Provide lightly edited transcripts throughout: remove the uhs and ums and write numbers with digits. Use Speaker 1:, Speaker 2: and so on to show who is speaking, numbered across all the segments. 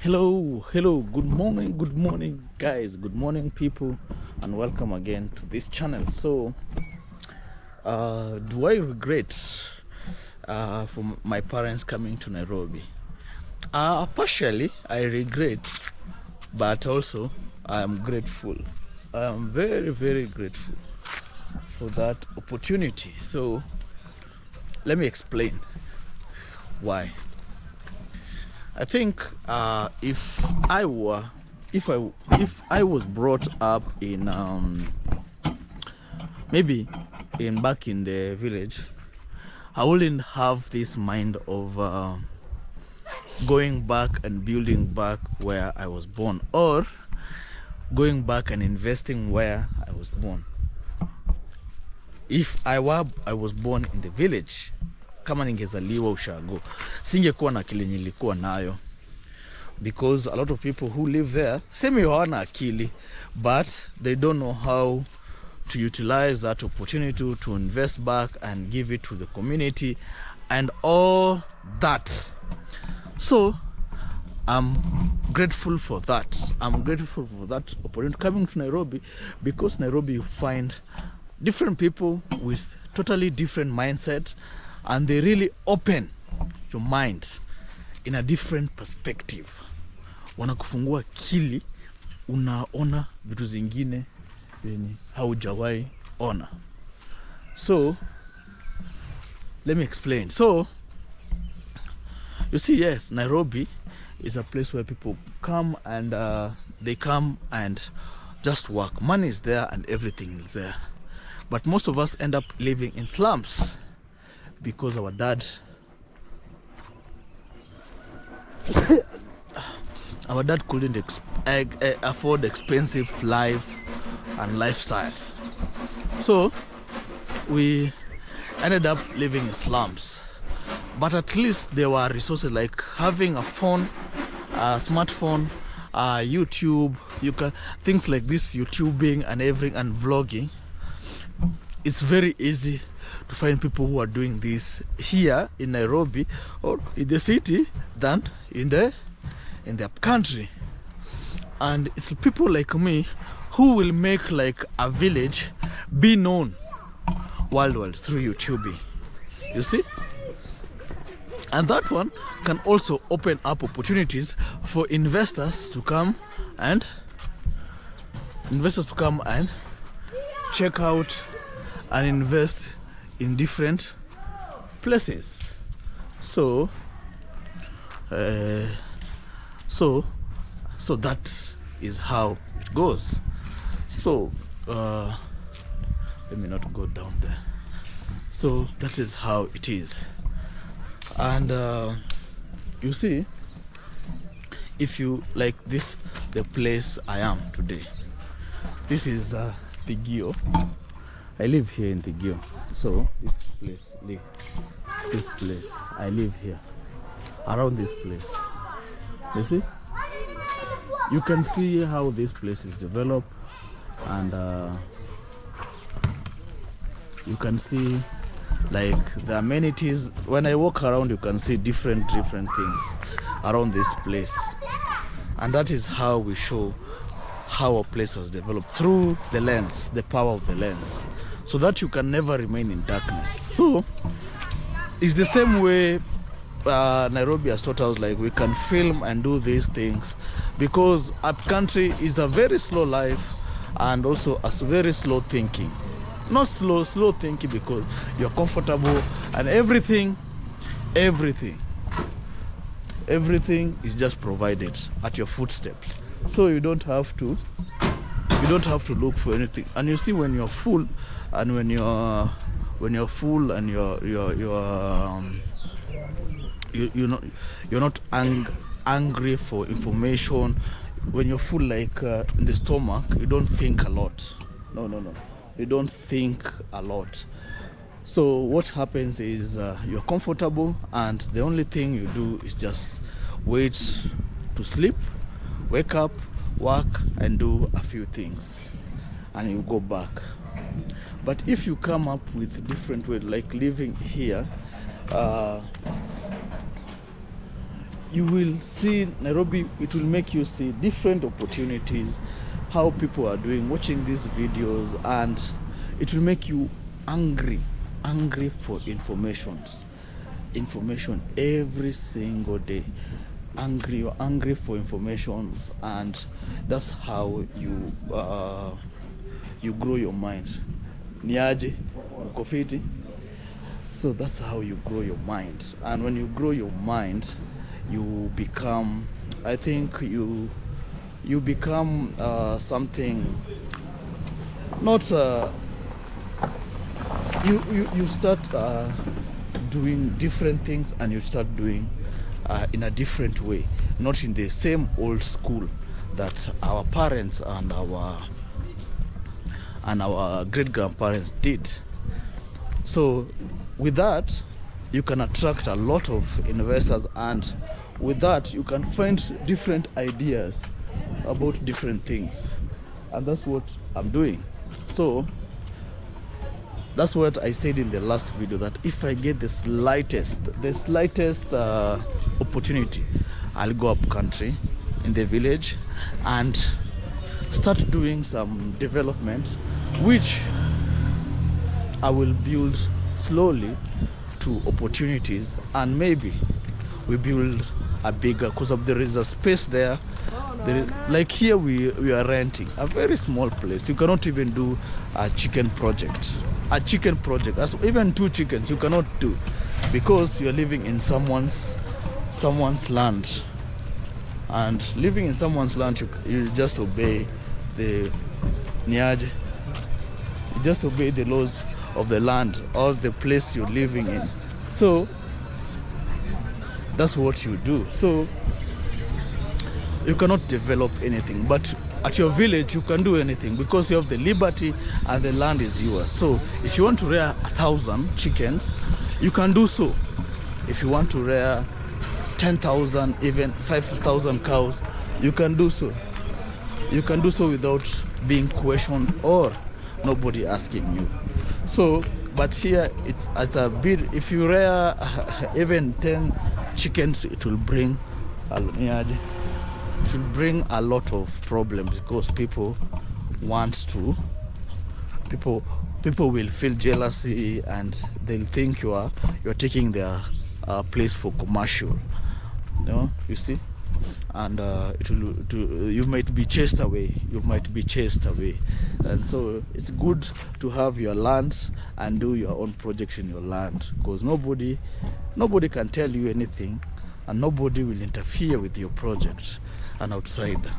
Speaker 1: Hello, good morning guys, good morning people, and welcome again to this channel. So do I regret for my parents coming to Nairobi? Partially I regret, but also I am grateful. I am very grateful for that opportunity. So let me explain why. I think if I was brought up in maybe back in the village, I wouldn't have this mind of going back and building back where I was born, or going back and investing where I was born. If I was born in the village, kama ningezaliwa ushago, singekuwa na akili nilikuwa nayo, because a lot of people who live there semi hawana akili, but they don't know how to utilize that opportunity to invest back and give it to the community and all that. So I'm grateful for that. I'm grateful for that opportunity coming to Nairobi, because Nairobi you find different people with totally different mindset, and they really open your mind in a different perspective. Wanakufungua akili, unaona vitu zingine zenye haujawahi ona. So let me explain. So you see, yes, Nairobi is a place where people come and they come and just work. Money is there and everything is there, but most of us end up living in slums because our dad couldn't afford expensive life and lifestyles. So we ended up living in slums. But at least there were resources like having a phone, a smartphone, YouTube. You can things like this, YouTubing and everything, and vlogging. It's very easy to find people who are doing this here in Nairobi or in the city than in the country. And it's people like me who will make like a village be known worldwide through YouTubing. You see? And that one can also open up opportunities for investors to come and check out and invest in different places. So that is how it goes. So let me not go down there. So that is how it is. And you see, if you like this, the place I am today, this is Thigio. I live here in Thigio. So this place, I live here, around this place. You see, you can see how this place is developed, and you can see like the amenities. When I walk around, you can see different things around this place, and that is how we show how a place has developed, through the lens, the power of the lens, so that you can never remain in darkness. So it's the same way Nairobi has taught us, like we can film and do these things, because up country is a very slow life, and also a very slow thinking. Not slow thinking, because you're comfortable and everything is just provided at your footsteps. So you don't have to look for anything. And you see, when you're full, and when you're full and you're not angry for information. When you're full, like in the stomach, you don't think a lot. No. You don't think a lot. So what happens is you're comfortable, and the only thing you do is just wait to sleep, wake up, work, and do a few things, and you go back. But if you come up with different ways, like living here, you will see Nairobi. It will make you see different opportunities, how people are doing, watching these videos, and it will make you angry for information every single day. You're angry for information, and that's how you grow your mind. Niaje uko fiti? So that's how you grow your mind. And when you grow your mind, you become, I think you become something, not you start doing different things, and you start doing in a different way, not in the same old school that our parents and our great grandparents did. So with that, you can attract a lot of investors, and with that you can find different ideas about different things, and that's what I'm doing. So that's what I said in the last video, that if I get the slightest opportunity, I'll go up country in the village and start doing some development, which I will build slowly to opportunities, and maybe we build a bigger, because of there is a space there. Like here we are renting a very small place. You cannot even do a chicken project. As even 2 chickens you cannot do, because you are living in someone's land, and living in someone's land, you just obey the niaje. You just obey the laws of the land or the place you're living in. So that's what you do. So you cannot develop anything, but at your village you can do anything, because you have the liberty and the land is yours. So if you want to rear 1,000 chickens, you can do so. If you want to rear 10,000, even 5,000 cows, you can do so. You can do so without being questioned or nobody asking you. So, but here it's a bit, if you rear even 10 chickens, it will bring a lot of problems, because people will feel jealousy, and they'll think you're taking their place for commercial. You see, and you might be chased away. And so it's good to have your land and do your own projects in your land, because nobody can tell you anything, and nobody will interfere with your project, an outsider.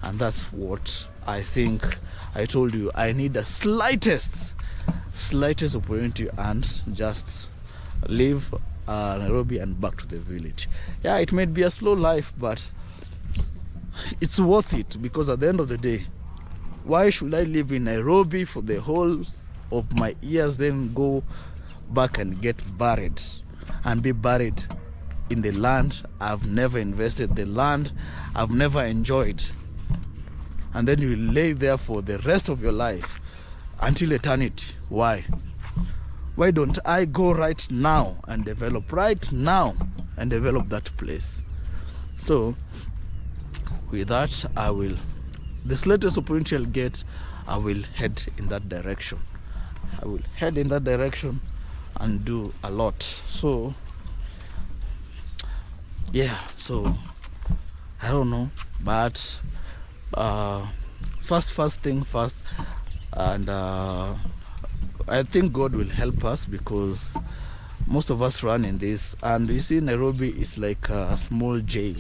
Speaker 1: And that's what I think. I told you I need the slightest opportunity, and just leave Nairobi and back to the village. Yeah, it might be a slow life, but it's worth it, because at the end of the day, why should I live in Nairobi for the whole of my years, then go back and get buried, and be buried in the land I've never invested, the land I've never enjoyed, and then you lay there for the rest of your life until eternity? Why don't I go right now and develop that place? So with that, the slightest opportunity I'll get, I will head in that direction. And do a lot. So yeah, so I don't know, but first thing first, and I think God will help us, because most of us run in this, and you see Nairobi is like a small jail.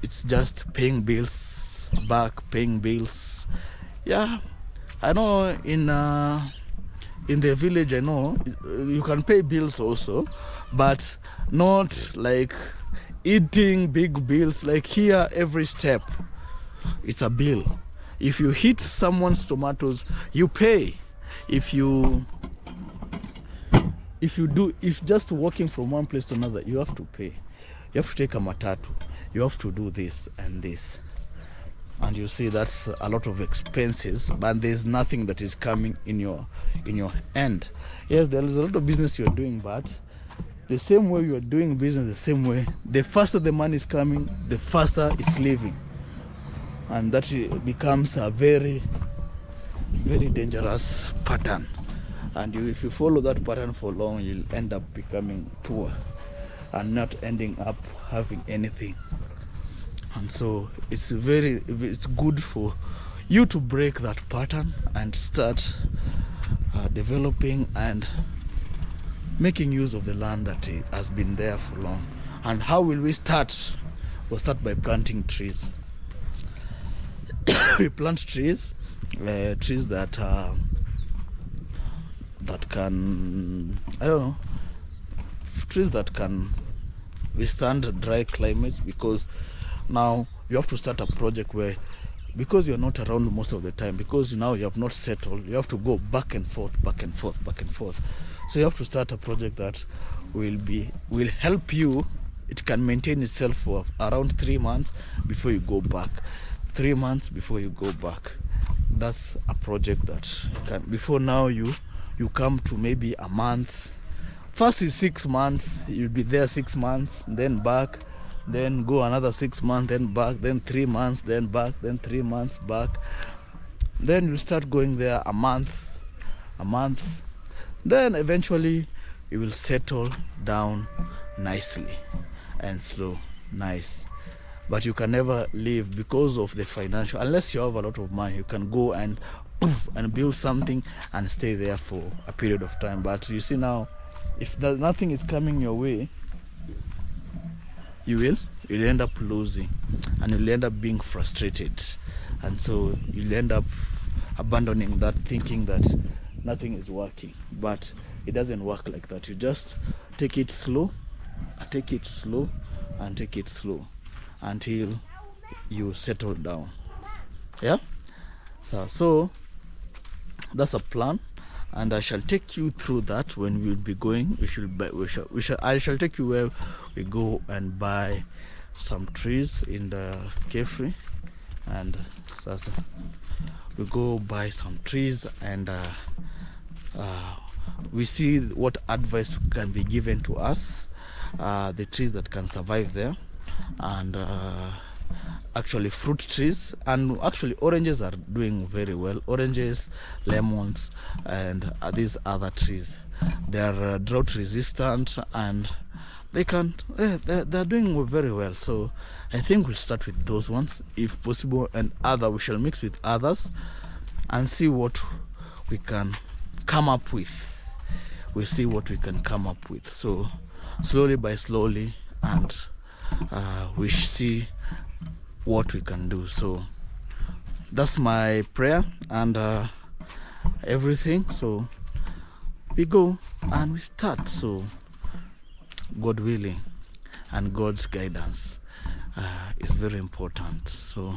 Speaker 1: It's just paying bills. Yeah, I know in the village, I know you can pay bills also, but not like eating big bills. Like here, every step it's a bill. If you hit someone's tomatoes, you pay. If just walking from one place to another, you have to pay. You have to take a matatu. You have to do this and this. And you see, that's a lot of expenses, but there's nothing that is coming in your end. Yes, there is a lot of business you're doing, but the same way you are doing business, the same way, the faster the money is coming, the faster it's leaving. And that becomes a very, very dangerous pattern. And if you follow that pattern for long, you'll end up becoming poor and not ending up having anything. And so it's good for you to break that pattern and start developing and making use of the land that has been there for long. And how will we start? We'll start by planting trees. We plant trees that can, I don't know, trees that can withstand dry climates, because now you have to start a project where, because you're not around most of the time, because now you have not settled, you have to go back and forth, back and forth, back and forth. So you have to start a project that will help you. It can maintain itself for around 3 months before you go back. 3 months before you go back. That's a project that can, before now you come to maybe a month. First is 6 months, you'll be there 6 months, then back, then go another 6 months, then back, then 3 months, then back, then 3 months back. Then you start going there a month. Then eventually you will settle down nicely and slow, nice. But you can never live because of the financial, unless you have a lot of money, you can go and build something and stay there for a period of time. But you see now, if nothing is coming your way, you'll end up losing, and you'll end up being frustrated. And so you'll end up abandoning that, thinking that nothing is working. But it doesn't work like that. You just take it slow, and take it slow until you settle down. Yeah, so that's a plan, and I shall take you through that when we'll be going. I shall take you where we go and buy some trees in the cafe, and sasa we go buy some trees, and we see what advice can be given to us, the trees that can survive there, and actually fruit trees, and actually oranges are doing very well. Oranges, lemons, and these other trees, they are drought resistant, and they're doing very well. So I think we'll start with those ones if possible, and we shall mix with others and see what we can come up with. We'll see what we can come up with. So slowly by slowly, and we see what we can do. So that's my prayer and everything. So we go and we start. So God willing and God's guidance is very important. So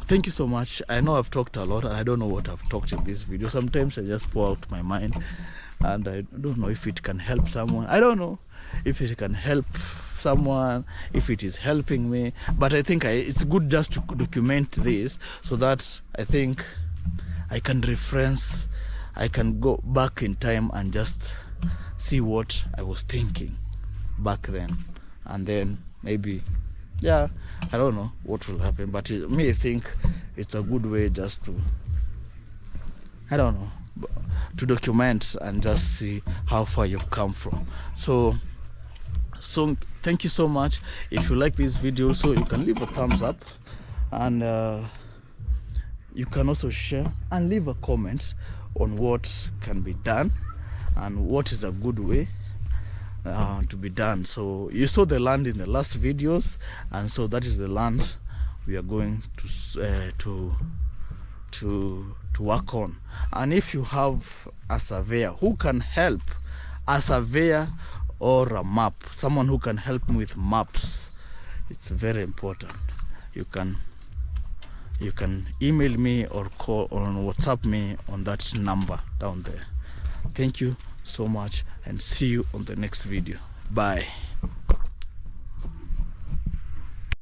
Speaker 1: thank you so much. I know I've talked a lot, and I don't know what I've talked in this video. Sometimes I just pour out my mind, and I don't know if it can help someone. I don't know if it can help someone, if it is helping me, but I think it's good just to document this, so that I think I can reference, I can go back in time and just see what I was thinking back then, and then maybe, yeah, I don't know what will happen, but I think it's a good way just to, I don't know, to document and just see how far you've come from. So thank you so much. If you like this video, so you can leave a thumbs up, and you can also share and leave a comment on what can be done and what is a good way to be done. So you saw the land in the last videos, and so that is the land we are going to work on. And if you have a surveyor who can help, a surveyor or a map, someone who can help me with maps, it's very important. You can email me or call or WhatsApp me on that number down there. Thank you so much, and see you on the next video. Bye.